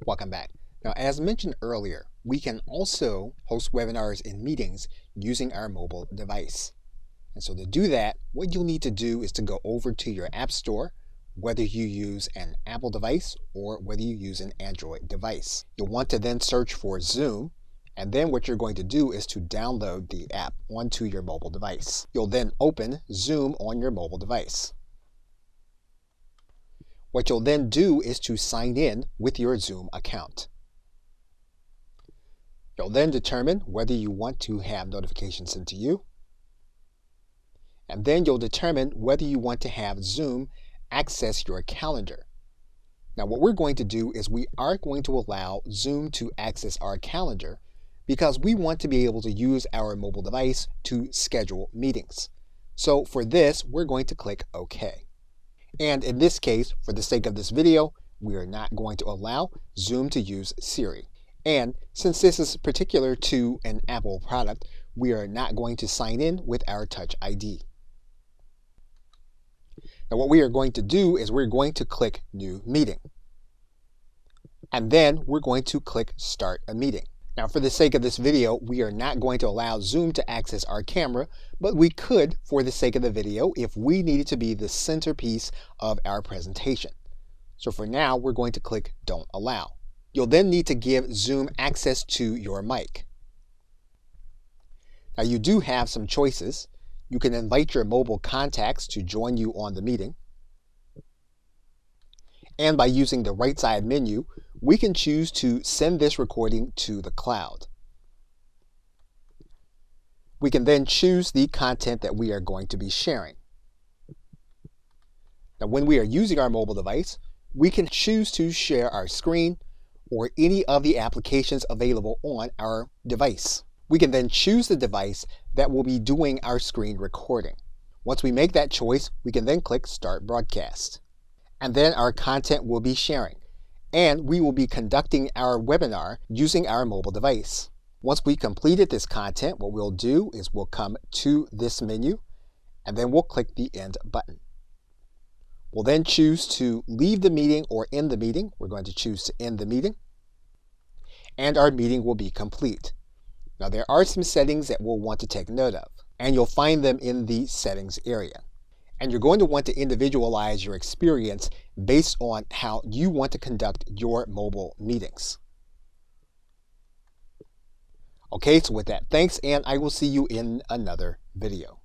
Welcome back. Now, as mentioned earlier, we can also host webinars and meetings using our mobile device. And so to do that, what you'll need to do is to go over to your App Store, whether you use an Apple device or whether you use an Android device. You'll want to then search for Zoom, and then what you're going to do is to download the app onto your mobile device. You'll then open Zoom on your mobile device. What you'll then do is to sign in with your Zoom account. You'll then determine whether you want to have notifications sent to you. And then you'll determine whether you want to have Zoom access your calendar. Now what we're going to do is we are going to allow Zoom to access our calendar because we want to be able to use our mobile device to schedule meetings. So for this, we're going to click OK. And in this case, for the sake of this video, we are not going to allow Zoom to use Siri. And since this is particular to an Apple product, we are not going to sign in with our Touch ID. Now what we are going to do is we're going to click New Meeting. And then we're going to click Start a Meeting. Now for the sake of this video, we are not going to allow Zoom to access our camera, but we could for the sake of the video if we needed to be the centerpiece of our presentation. So for now, we're going to click Don't Allow. You'll then need to give Zoom access to your mic. Now you do have some choices. You can invite your mobile contacts to join you on the meeting. And by using the right side menu, we can choose to send this recording to the cloud. We can then choose the content that we are going to be sharing. Now when we are using our mobile device, we can choose to share our screen or any of the applications available on our device. We can then choose the device that will be doing our screen recording. Once we make that choice, we can then click Start Broadcast. And then our content will be sharing. And we will be conducting our webinar using our mobile device. Once we completed this content, what we'll do is we'll come to this menu, and then we'll click the End button. We'll then choose to leave the meeting or end the meeting. We're going to choose to end the meeting. And our meeting will be complete. Now there are some settings that we'll want to take note of, and you'll find them in the settings area. And you're going to want to individualize your experience based on how you want to conduct your mobile meetings. Okay, so with that, thanks, and I will see you in another video.